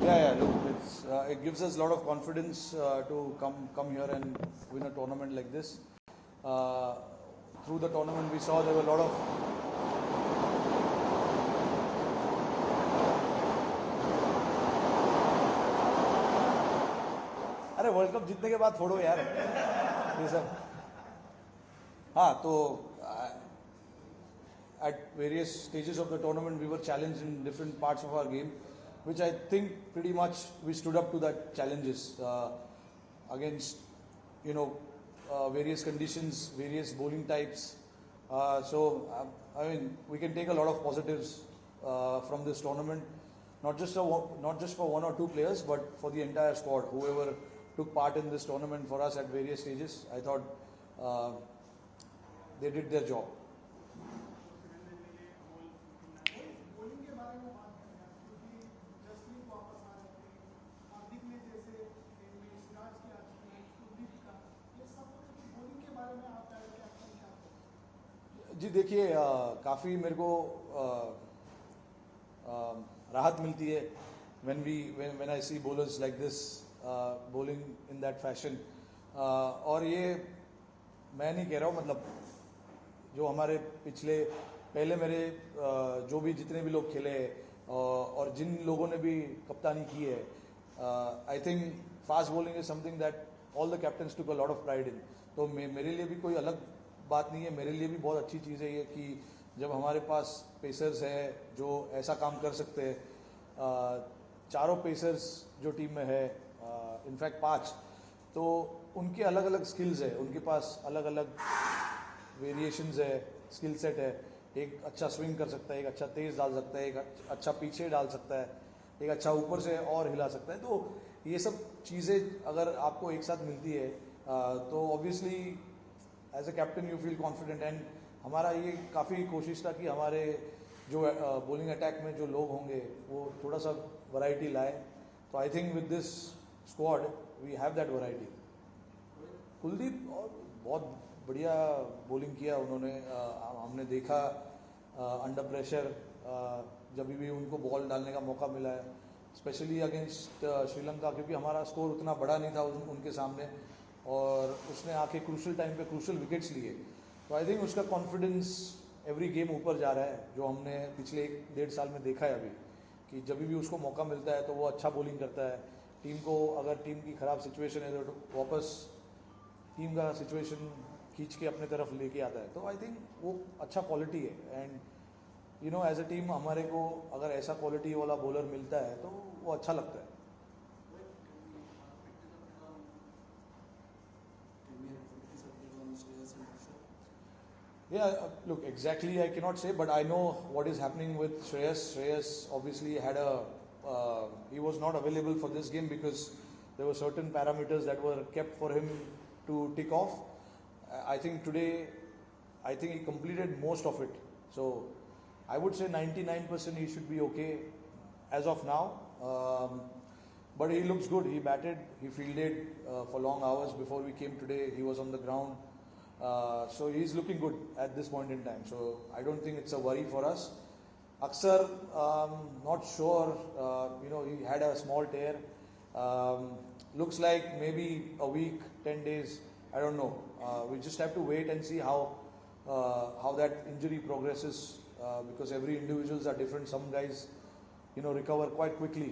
Yeah. Look, it gives us a lot of confidence to come here and win a tournament like this. Through the tournament, we saw there were a lot of अरे world cup जीतने के बाद छोड़ो यार ये सब. हाँ तो at various stages of the tournament we were challenged in different parts of our game, which I think pretty much we stood up to that challenges against various conditions, various bowling types. I mean, we can take a lot of positives from this tournament, not just for one or two players, but for the entire squad. Whoever took part in this tournament for us at various stages, I thought they did their job. जी देखिए, काफ़ी मेरे को राहत मिलती है when I see bowlers like this bowling in that fashion. और ये मैं नहीं कह रहा हूँ, मतलब जो हमारे पहले मेरे जो भी जितने भी लोग खेले और जिन लोगों ने भी कप्तानी की है, I think fast bowling is something that all the captains took a lot of pride in. तो मेरे लिए भी कोई अलग बात नहीं है, मेरे लिए भी बहुत अच्छी चीज़ है ये कि जब हमारे पास पेसर्स है जो ऐसा काम कर सकते हैं. चारों पेसर्स जो टीम में है, इनफैक्ट 5, तो उनके अलग अलग स्किल्स है, उनके पास अलग अलग वेरिएशंस है, स्किल सेट है. एक अच्छा स्विंग कर सकता है, एक अच्छा तेज़ डाल सकता है, एक अच्छा पीछे डाल सकता है, एक अच्छा ऊपर से और हिला सकता है. तो ये सब चीज़ें अगर आपको एक साथ मिलती है तो obviously as a captain you feel confident. And हमारा ये काफ़ी कोशिश था कि हमारे जो बॉलिंग अटैक में जो लोग होंगे वो थोड़ा सा वैरायटी लाए. तो I think with this squad we have that variety. Kuldeep बहुत बढ़िया बॉलिंग किया उन्होंने. हमने देखा अंडर प्रेशर जब भी उनको बॉल डालने का मौका मिला है, स्पेशली अगेंस्ट श्रीलंका, क्योंकि हमारा स्कोर उतना बड़ा नहीं था उनके सामने, और उसने आके क्रूशल टाइम पे क्रूशल विकेट्स लिए. तो आई थिंक उसका कॉन्फिडेंस एवरी गेम ऊपर जा रहा है, जो हमने पिछले 1.5 साल में देखा है अभी, कि जब भी उसको मौका मिलता है तो वो अच्छा बॉलिंग करता है. टीम को अगर टीम की ख़राब सिचुएशन है तो वापस टीम का सिचुएशन खींच के अपने तरफ लेके आता है. तो आई थिंक वो अच्छा क्वालिटी है. एंड एज ए टीम हमारे को अगर ऐसा क्वालिटी वाला बॉलर मिलता है तो वो अच्छा लगता है. Yeah, look, exactly I cannot say, but I know what is happening with Shreyas. Shreyas obviously he was not available for this game because there were certain parameters that were kept for him to tick off. I think today, he completed most of it. So I would say 99% he should be okay as of now. But he looks good. He batted, he fielded for long hours before we came today. He was on the ground. So he's looking good at this point in time. So I don't think it's a worry for us. Aksar, not sure. He had a small tear. Looks like maybe a week, 10 days. I don't know. We just have to wait and see how that injury progresses, because every individuals are different. Some guys, recover quite quickly.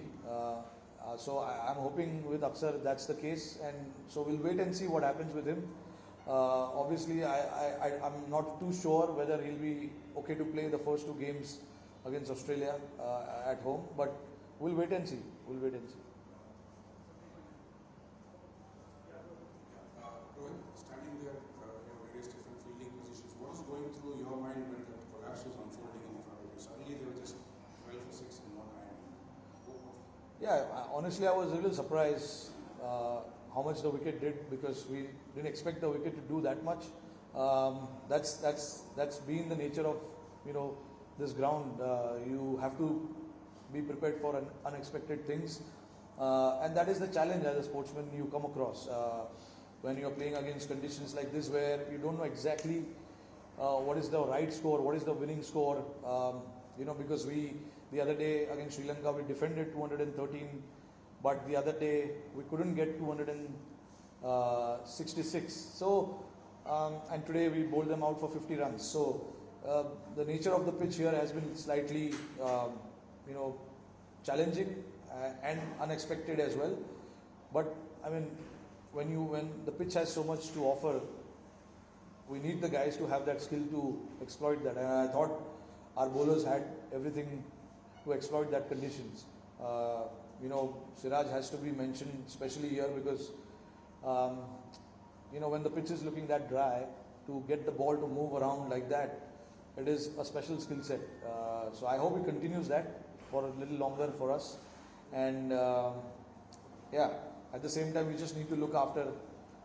So I'm hoping with Aksar that's the case, and so we'll wait and see what happens with him. Obviously, I'm not too sure whether he'll be okay to play the first 2 games against Australia at home, but we'll wait and see. Rohit, standing there, various different fielding positions, what was going through your mind when the collapse was unfolding in front of you? Suddenly they were just 12 for 6 in one hand. Yeah, honestly, I was a little surprised how much the wicket did, because we didn't expect the wicket to do that much. That's been the nature of this ground. You have to be prepared for unexpected things, and that is the challenge as a sportsman you come across when you are playing against conditions like this, where you don't know exactly what is the right score, what is the winning score. Because we The other day against Sri Lanka we defended 213, but the other day we couldn't get 266. So and today we bowled them out for 50 runs. So the nature of the pitch here has been slightly challenging and unexpected as well. But I mean, when the pitch has so much to offer, we need the guys to have that skill to exploit that. And I thought our bowlers had everything to exploit that conditions. Siraj has to be mentioned, especially here, because when the pitch is looking that dry, to get the ball to move around like that, it is a special skill set. So I hope he continues that for a little longer for us. And at the same time, we just need to look after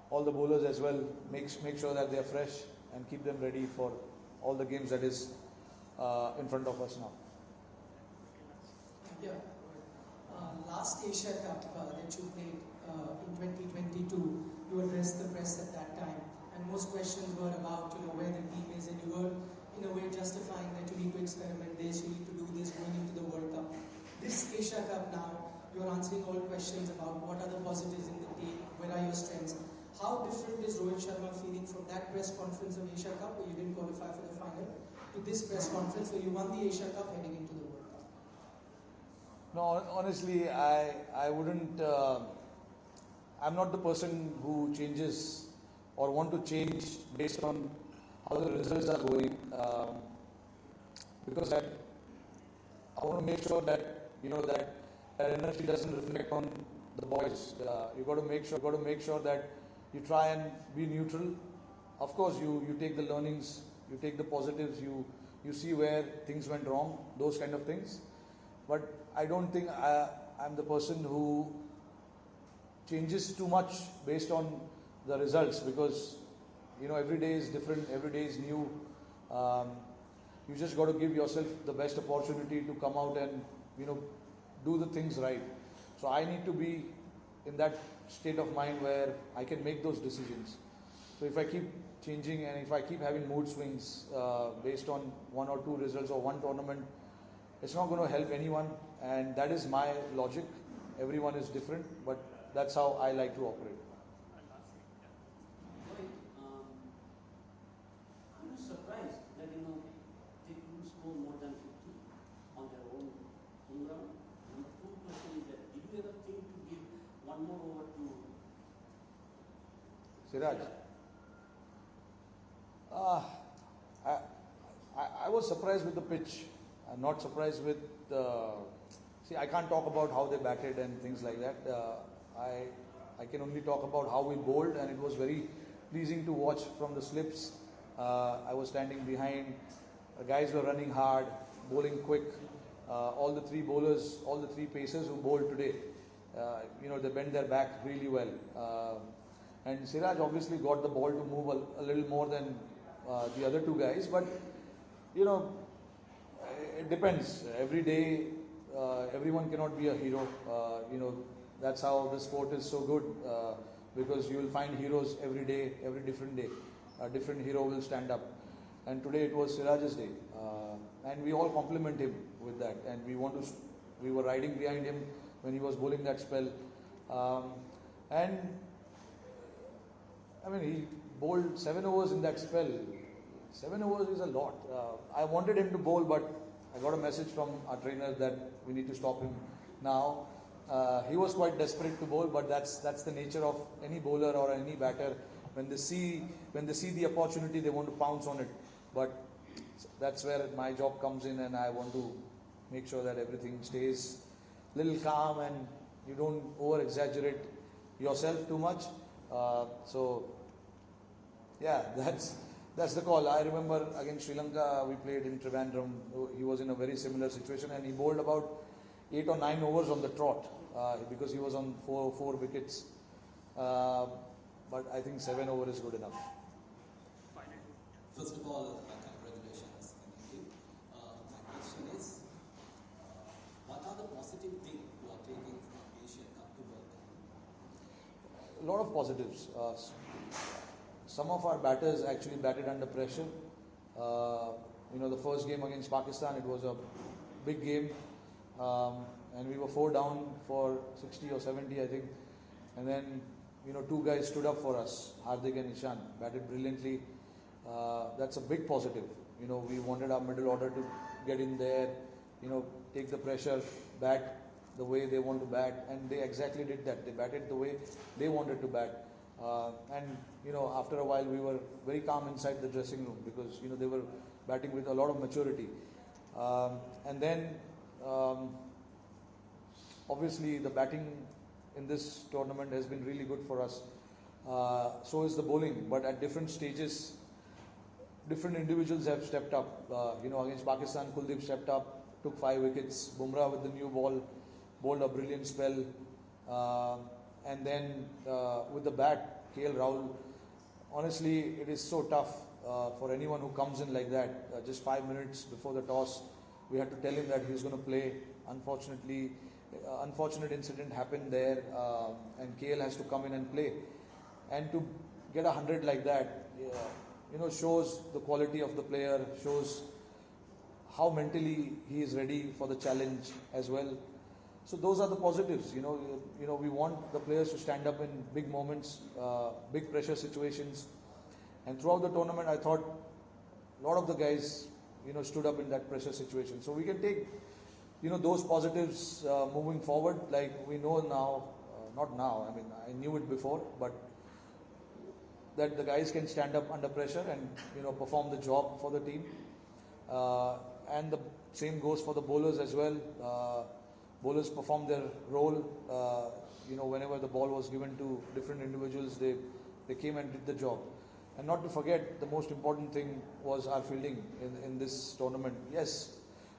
all the bowlers as well, make sure that they are fresh and keep them ready for all the games that is in front of us now. Yeah. Last Asia Cup that you played in 2022, you addressed the press at that time, and most questions were about where the team is, and you were in a way justifying that you need to experiment this, you need to do this going into the World Cup. This Asia Cup now, you are answering all questions about what are the positives in the team, where are your strengths. How different is Rohit Sharma feeling from that press conference of Asia Cup where you didn't qualify for the final to this press conference where you won the Asia Cup heading into the World Cup? No, honestly, I wouldn't. I'm not the person who changes or want to change based on how the results are going, because I want to make sure that that energy doesn't reflect on the boys. You got to make sure that you try and be neutral. Of course, you take the learnings, you take the positives, you see where things went wrong, those kind of things. But I don't think I'm the person who changes too much based on the results, because every day is different, every day is new. You just got to give yourself the best opportunity to come out and do the things right. So I need to be in that state of mind where I can make those decisions. So if I keep changing and if I keep having mood swings based on one or two results or one tournament, it's not going to help anyone, and that is my logic. Everyone is different, but that's how I like to operate. I'm not surprised that they couldn't score more than 50 on their own home ground. Number two question is that did you ever think to give one more over to Siraj? I was surprised with the pitch. I'm not surprised with. See, I can't talk about how they batted and things like that. I can only talk about how we bowled, and it was very pleasing to watch from the slips. I was standing behind. The guys were running hard, bowling quick. All the three bowlers, all the three pacers who bowled today, they bent their back really well. And Siraj obviously got the ball to move a little more than the other two guys, but it depends. Every day, everyone cannot be a hero. That's how the sport is so good, because you will find heroes every day, every different day. A different hero will stand up. And today it was Siraj's day, and we all compliment him with that. And we were riding behind him when he was bowling that spell. And I mean, he bowled 7 overs in that spell. 7 overs is a lot. I wanted him to bowl, but I got a message from our trainer that we need to stop him now. He was quite desperate to bowl, but that's the nature of any bowler or any batter. When they see the opportunity, they want to pounce on it. But that's where my job comes in, and I want to make sure that everything stays a little calm and you don't over exaggerate yourself too much. So yeah, that's the call. I remember against Sri Lanka, we played in Trivandrum. He was in a very similar situation, and he bowled about 8 or 9 overs on the trot because he was on four wickets. But I think 7 over is good enough. First of all, congratulations. My question is, what are the positive things you are taking from Asia Cup to World Cup? A lot of positives. Some of our batters actually batted under pressure. The first game against Pakistan, it was a big game. and we were 4 down for 60 or 70, I think. And then, 2 guys stood up for us, Hardik and Ishan, batted brilliantly. That's a big positive. We wanted our middle order to get in there, take the pressure, bat the way they want to bat, and they exactly did that. They batted the way they wanted to bat. And after a while we were very calm inside the dressing room because they were batting with a lot of maturity. And then obviously the batting in this tournament has been really good for us. So is the bowling, but at different stages, different individuals have stepped up. Against Pakistan, Kuldeep stepped up, took 5 wickets. Bumrah with the new ball bowled a brilliant spell. And then with the bat, KL Rahul, honestly, it is so tough for anyone who comes in like that. Just 5 minutes before the toss, we had to tell him that he was going to play. Unfortunately, unfortunate incident happened there, and KL has to come in and play. And to get 100 like that, shows the quality of the player, shows how mentally he is ready for the challenge as well. So those are the positives. We want the players to stand up in big moments, big pressure situations. And throughout the tournament, I thought a lot of the guys, stood up in that pressure situation. So we can take, those positives moving forward. Like we know now, not now. I mean, I knew it before, but that the guys can stand up under pressure and perform the job for the team. And the same goes for the bowlers as well. Bowlers performed their role. Whenever the ball was given to different individuals, they came and did the job. And not to forget, the most important thing was our fielding in this tournament. Yes,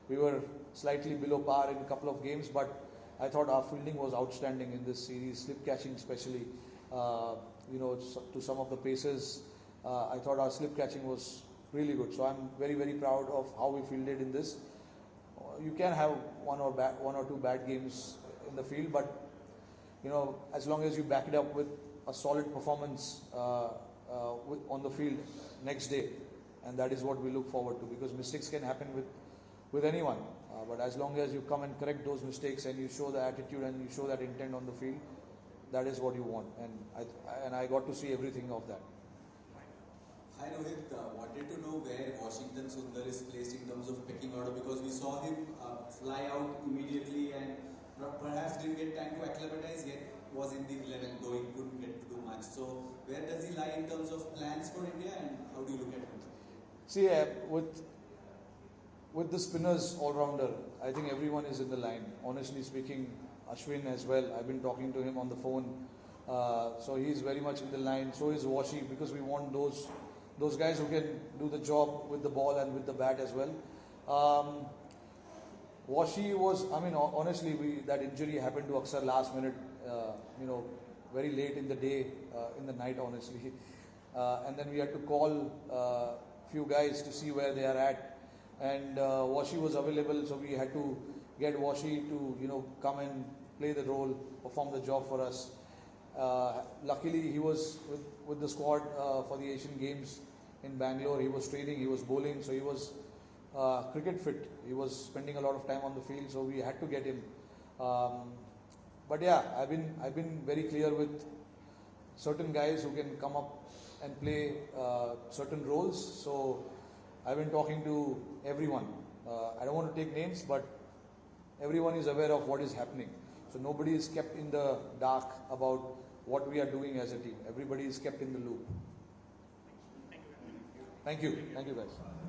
we were slightly below par in a couple of games, but I thought our fielding was outstanding in this series, slip catching especially. To some of the paces, I thought our slip catching was really good. So I'm very, very proud of how we fielded in this. You can have one or two bad games in the field, but as long as you back it up with a solid performance on the field next day, and that is what we look forward to, because mistakes can happen with anyone. But as long as you come and correct those mistakes and you show the attitude and you show that intent on the field, that is what you want. And I got to see everything of that. Hi Rohit, wanted to know where Washington Sundar is placed in terms of pecking order, because we saw him fly out immediately and perhaps didn't get time to acclimatize, yet was in the 11, though he couldn't get to do much. So where does he lie in terms of plans for India, and how do you look at him? See, with the spinners all-rounder, I think everyone is in the line. Honestly speaking, Ashwin as well. I've been talking to him on the phone. So he's very much in the line. So is Washi, because we want those guys who can do the job with the ball and with the bat as well. Washi was, honestly, that injury happened to Aksar last minute, very late in the day, in the night, honestly. And then we had to call a few guys to see where they are at. And Washi was available, so we had to get Washi to, come and play the role, perform the job for us. Luckily, he was with the squad for the Asian Games in Bangalore. He was training, he was bowling, so he was cricket fit. He was spending a lot of time on the field, so we had to get him. But yeah, I've been very clear with certain guys who can come up and play certain roles. So I've been talking to everyone. I don't want to take names, but everyone is aware of what is happening. So nobody is kept in the dark about what we are doing as a team. Everybody is kept in the loop. Thank you. Thank you guys.